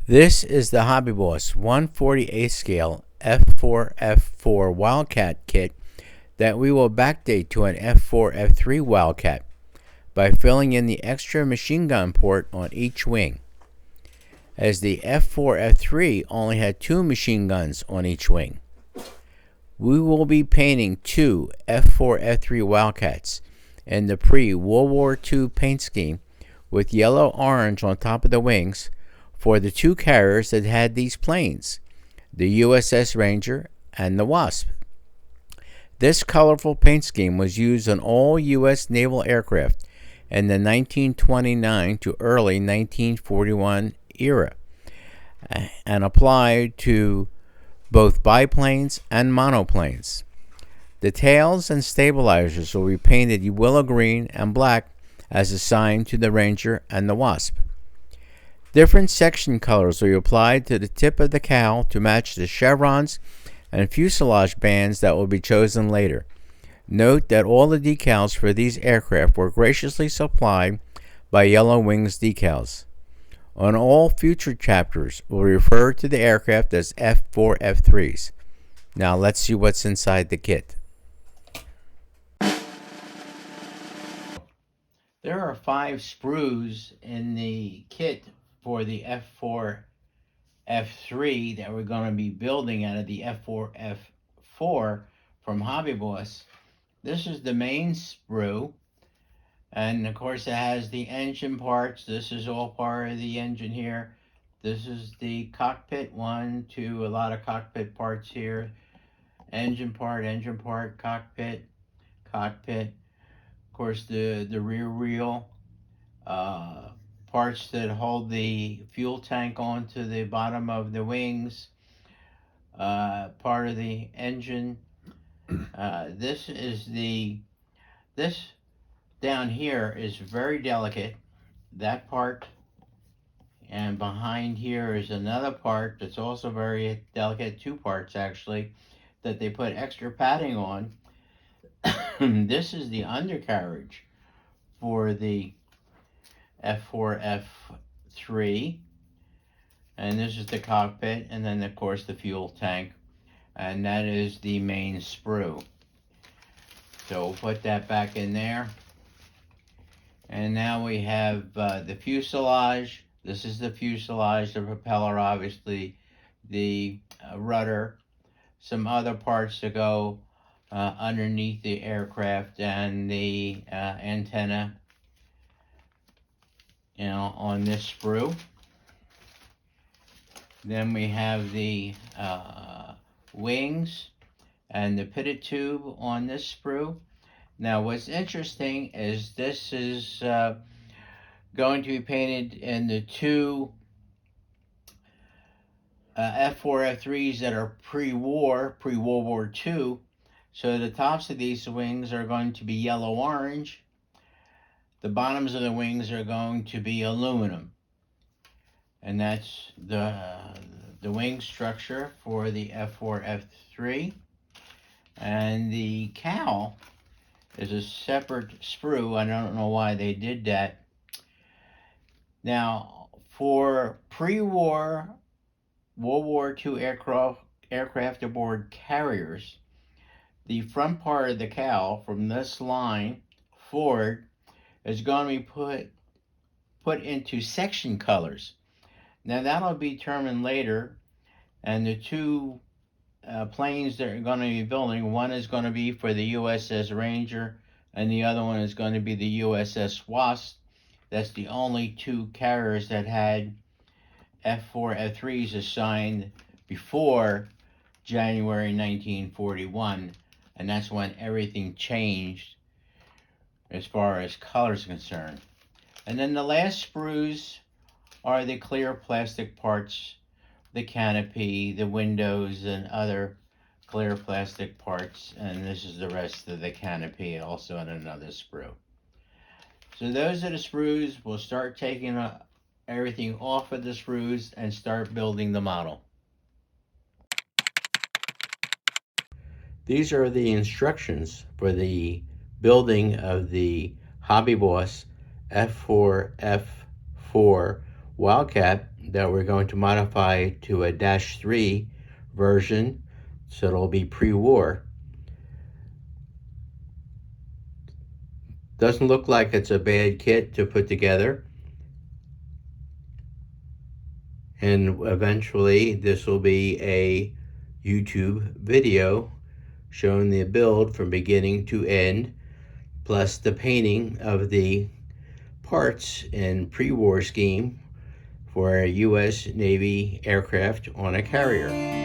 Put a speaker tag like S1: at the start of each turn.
S1: This is the Hobby Boss 1/48 scale F4F-4 Wildcat kit that we will backdate to an F4F-3 Wildcat by filling in the extra machine gun port on each wing, as the F4F-3 only had 2 machine guns on each wing. We will be painting 2 F4F-3 Wildcats in the pre-World War II paint scheme with yellow-orange on top of the wings for the 2 carriers that had these planes, the USS Ranger and the Wasp. This colorful paint scheme was used on all U.S. naval aircraft in the 1929 to early 1941 era and applied to both biplanes and monoplanes. The tails and stabilizers will be painted willow green and black as assigned to the Ranger and the Wasp. Different section colors will be applied to the tip of the cowl to match the chevrons and fuselage bands that will be chosen later. Note that all the decals for these aircraft were graciously supplied by Yellow Wings Decals. On all future chapters, we'll refer to the aircraft as F4F-3s. Now let's see what's inside the kit. There are 5 sprues in the kit for the F4F-3 that we're going to be building out of the F4F-4 from Hobby Boss. This is the main sprue, and of course it has the engine parts. This is all part of the engine here. This is the cockpit, 1, 2, a lot of cockpit parts here. Engine part, cockpit. Of course, the rear wheel, parts that hold the fuel tank onto the bottom of the wings, part of the engine. This down here is very delicate, that part, and behind here is another part that's also very delicate, 2 parts actually, that they put extra padding on. This is the undercarriage for the F4F-3, and this is the cockpit, and then of course the fuel tank, and that is the main sprue. So we'll put that back in there. And now we have the fuselage. This is the fuselage, the propeller obviously, the rudder, some other parts to go underneath the aircraft, and the antenna, on this sprue. Then we have the wings and the pitted tube on this sprue. Now what's interesting is this is going to be painted in the 2 F4F-3s that are pre-World War II. So the tops of these wings are going to be yellow-orange. The bottoms of the wings are going to be aluminum. And that's the wing structure for the F4F-3. And the cowl is a separate sprue. I don't know why they did that. Now, for pre-war World War II aircraft aboard carriers, the front part of the cowl from this line forward is going to be put into section colors. Now that'll be determined later, and the 2 planes that are going to be building, one is going to be for the USS Ranger and the other one is going to be the USS Wasp. That's the only 2 carriers that had F4F-3s assigned before January 1941, and that's when everything changed as far as color is concerned. And then the last sprues are the clear plastic parts, the canopy, the windows, and other clear plastic parts, and this is the rest of the canopy also in another sprue. So those are the sprues. We'll start taking everything off of the sprues and start building the model. These are the instructions for the building of the Hobby Boss F4F-4 Wildcat that we're going to modify to a -3 version, so it'll be pre-war. Doesn't look like it's a bad kit to put together. And eventually this will be a YouTube video showing the build from beginning to end, plus the painting of the parts in pre-war scheme for a U.S. Navy aircraft on a carrier.